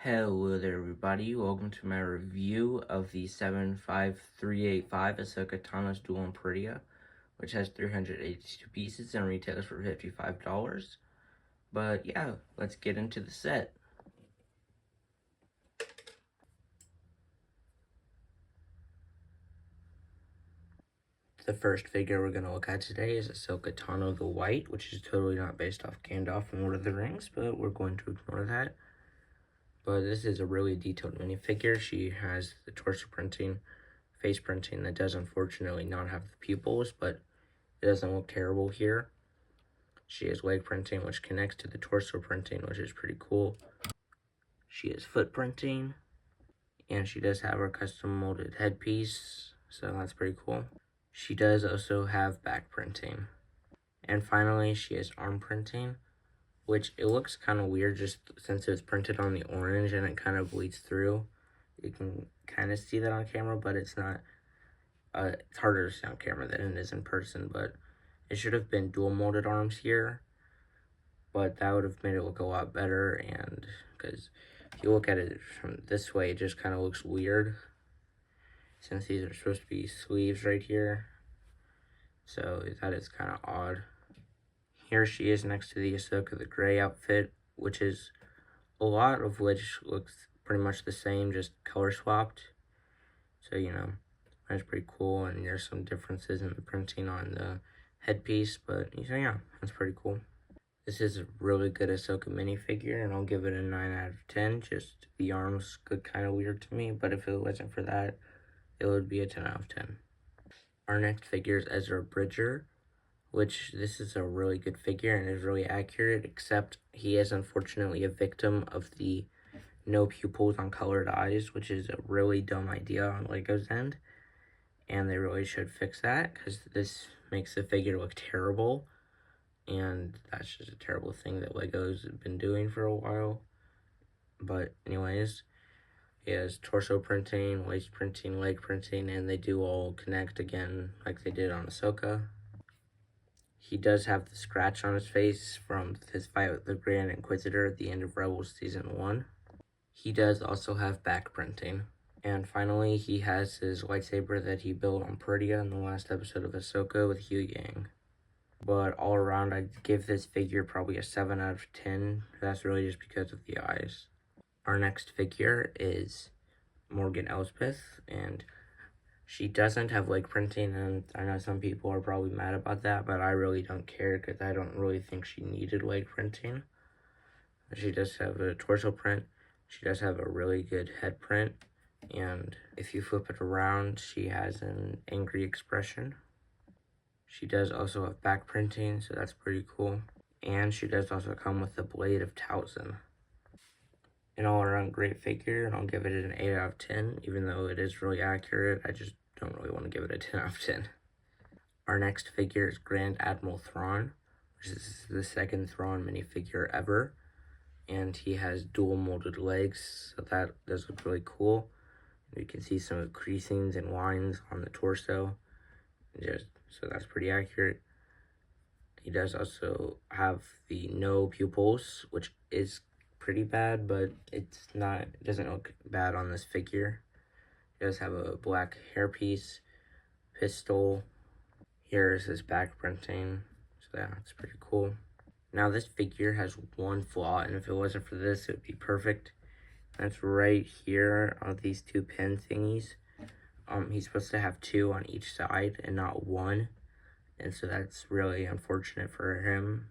Hello there everybody, welcome to my review of the 75385 Ashoka Tano's Duel in Peridea, which has 382 pieces and retails for $55. But yeah, let's get into the set. The first figure we're going to look at today is Ashoka Tano the White, which is totally not based off Gandalf from Lord of the Rings, but we're going to ignore that. But this is a really detailed minifigure. She has the torso printing, face printing that does unfortunately not have the pupils, but it doesn't look terrible here. She has leg printing, which connects to the torso printing, which is pretty cool. She has foot printing, and she does have her custom molded headpiece, so that's pretty cool. She does also have back printing. And finally, she has arm printing, which it looks kind of weird just since it's printed on the orange and it kind of bleeds through. You can kind of see that on camera, but it's not, it's harder to see on camera than it is in person, but it should have been dual molded arms here, but that would have made it look a lot better. And because if you look at it from this way, it just kind of looks weird since these are supposed to be sleeves right here, so that is kind of odd. Here she is next to the Ashoka the Gray outfit, which is a lot of which looks pretty much the same, just color swapped. So, you know, that's pretty cool, and there's some differences in the printing on the headpiece, but so yeah, that's pretty cool. This is a really good Ashoka minifigure, and I'll give it a 9 out of 10. Just the arms look kind of weird to me, but if it wasn't for that, it would be a 10 out of 10. Our next figure is Ezra Bridger, which this is a really good figure and is really accurate, except he is unfortunately a victim of the no pupils on colored eyes, which is a really dumb idea on LEGO's end, and they really should fix that because this makes the figure look terrible, and that's just a terrible thing that LEGO's been doing for a while. But anyways, he has torso printing, waist printing, leg printing, and they do all connect again like they did on Ashoka. He does have the scratch on his face from his fight with the Grand Inquisitor at the end of Rebels Season 1. He does also have back printing. And finally, he has his lightsaber that he built on Peridea in the last episode of Ashoka with Hu Yang. But all around, I'd give this figure probably a 7 out of 10. That's really just because of the eyes. Our next figure is Morgan Elspeth, and she doesn't have leg printing, and I know some people are probably mad about that, but I really don't care because I don't really think she needed leg printing. She does have a torso print. She does have a really good head print, and if you flip it around, she has an angry expression. She does also have back printing, so that's pretty cool. And she does also come with the Blade of Towson. An all-around great figure, and I'll give it an 8 out of 10, even though it is really accurate. I just don't really want to give it a 10 out of 10. Our next figure is Grand Admiral Thrawn, which is the second Thrawn minifigure ever, and he has dual molded legs, so that does look really cool. You can see some creasings and lines on the torso, so that's pretty accurate. He does also have the no pupils, which is pretty bad, but it doesn't look bad on this figure. He does have a black hairpiece, pistol. Here is his back printing, so yeah, it's pretty cool. Now this figure has one flaw, and if it wasn't for this, it would be perfect. That's right here on these two pin thingies. He's supposed to have 2 on each side and not 1, and so that's really unfortunate for him.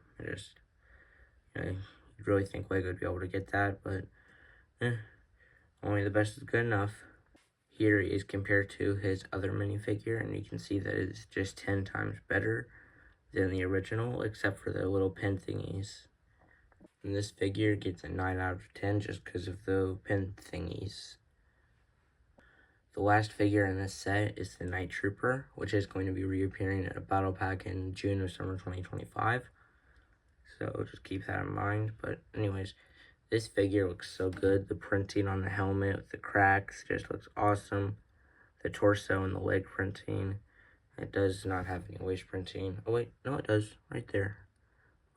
You'd really think LEGO would be able to get that, but only the best is good enough. Here he is compared to his other minifigure, and you can see that it's just 10 times better than the original, except for the little pin thingies. And this figure gets a 9 out of 10 just because of the pin thingies. The last figure in this set is the Night Trooper, which is going to be reappearing in a battle pack in June or summer 2025. So just keep that in mind. But anyways, this figure looks so good. The printing on the helmet with the cracks just looks awesome. The torso and the leg printing. It does not have any waist printing. Oh wait, no it does, right there.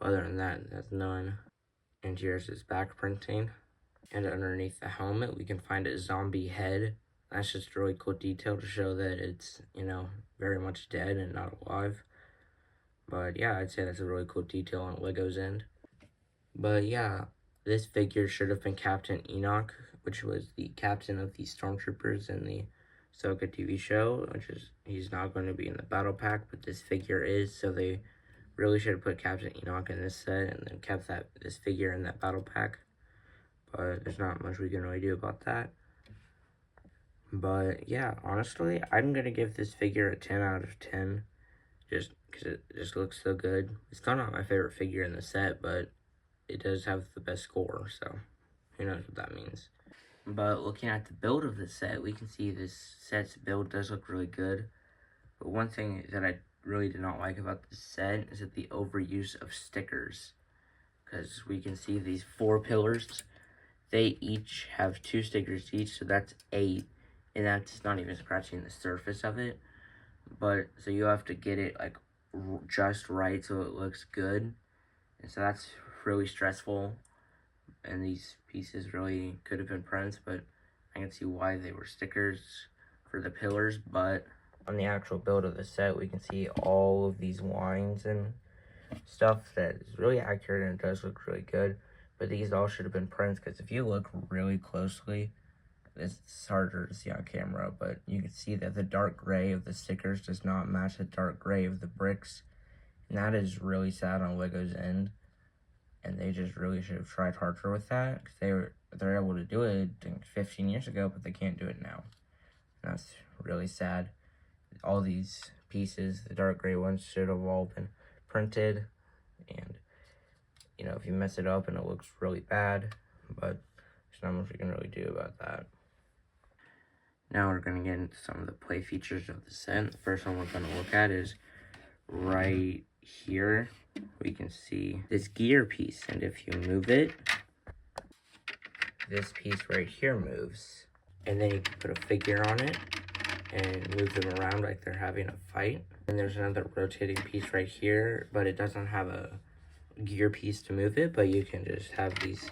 Other than that, that's none. And here's his back printing. And underneath the helmet, we can find a zombie head. That's just a really cool detail to show that it's, you know, very much dead and not alive. But yeah, I'd say that's a really cool detail on Lego's end. But yeah, this figure should have been Captain Enoch, which was the captain of the Stormtroopers in the Ahsoka TV show, which is, he's not going to be in the battle pack, but this figure is, so they really should have put Captain Enoch in this set and then kept this figure in that battle pack. But there's not much we can really do about that. But yeah, honestly, I'm going to give this figure a 10 out of 10. Just because it just looks so good. It's still not my favorite figure in the set, but it does have the best score, so who knows what that means. But looking at the build of the set, we can see this set's build does look really good. But one thing that I really did not like about this set is that the overuse of stickers. Because we can see these 4 pillars, they each have 2 stickers each, so that's 8. And that's not even scratching the surface of it. But, so you have to get it, like, just right so it looks good. And so that's really stressful. And these pieces really could have been prints, but I can see why they were stickers for the pillars. But on the actual build of the set, we can see all of these lines and stuff that is really accurate, and it does look really good. But these all should have been prints, because if you look really closely, it's harder to see on camera, but you can see that the dark gray of the stickers does not match the dark gray of the bricks. And that is really sad on Lego's end. And they just really should have tried harder with that, because they're able to do it 15 years ago, but they can't do it now. And that's really sad. All these pieces, the dark gray ones, should have all been printed. And, you know, if you mess it up and it looks really bad, but there's not much we can really do about that. Now we're going to get into some of the play features of the set. The first one we're going to look at is right here. We can see this gear piece, and if you move it, this piece right here moves. And then you can put a figure on it and move them around like they're having a fight. And there's another rotating piece right here, but it doesn't have a gear piece to move it, but you can just have these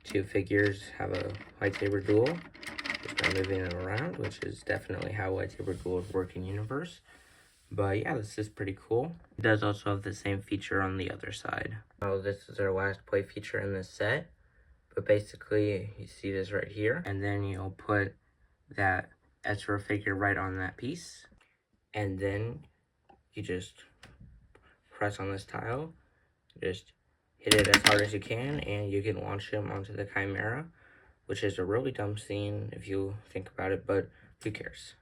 2 figures have a lightsaber duel just by moving them around, which is definitely how lightsaber duels work in universe. But yeah, this is pretty cool. It does also have the same feature on the other side. Oh, this is our last play feature in this set. But basically, you see this right here. And then you'll put that Ezra figure right on that piece. And then you just press on this tile. Just hit it as hard as you can, and you can launch him onto the Chimera. Which is a really dumb scene if you think about it, but who cares?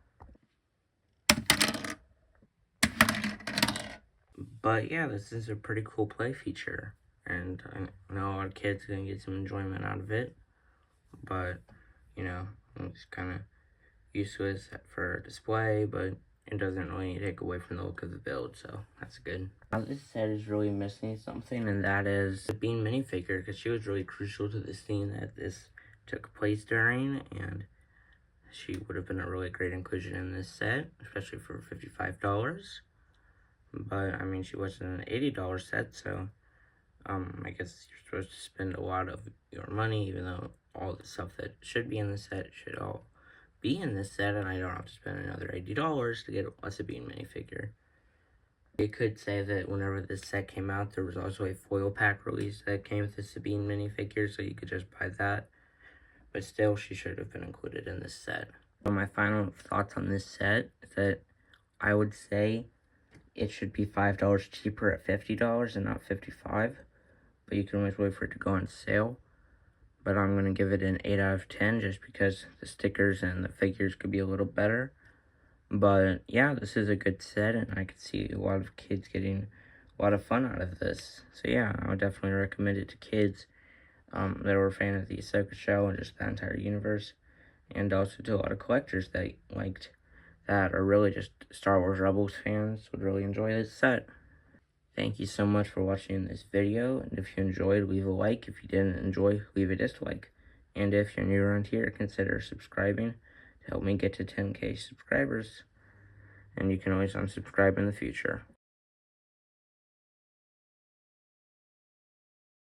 But yeah, this is a pretty cool play feature, and I know a lot of kids are going to get some enjoyment out of it, but, you know, it's kind of used to it for display, but it doesn't really take away from the look of the build, so that's good. Now this set is really missing something, and that is Sabine minifigure, because she was really crucial to the scene that this took place during, and she would have been a really great inclusion in this set, especially for $55. But, I mean, she wasn't an $80 set, so, I guess you're supposed to spend a lot of your money, even though all the stuff that should be in the set should all be in this set, and I don't have to spend another $80 to get a Sabine minifigure. You could say that whenever this set came out, there was also a foil pack release that came with the Sabine minifigure, so you could just buy that. But still, she should have been included in this set. So my final thoughts on this set is that I would say it should be $5 cheaper at $50 and not $55. But you can always wait for it to go on sale. But I'm going to give it an 8 out of 10 just because the stickers and the figures could be a little better. But yeah, this is a good set, and I could see a lot of kids getting a lot of fun out of this. So yeah, I would definitely recommend it to kids that were a fan of the Ahsoka show and just the entire universe, and also to a lot of collectors that liked that, or really just Star Wars Rebels fans would really enjoy this set. Thank you so much for watching this video, and if you enjoyed, leave a like. If you didn't enjoy, leave a dislike. And if you're new around here, consider subscribing to help me get to 10K subscribers. And you can always unsubscribe in the future.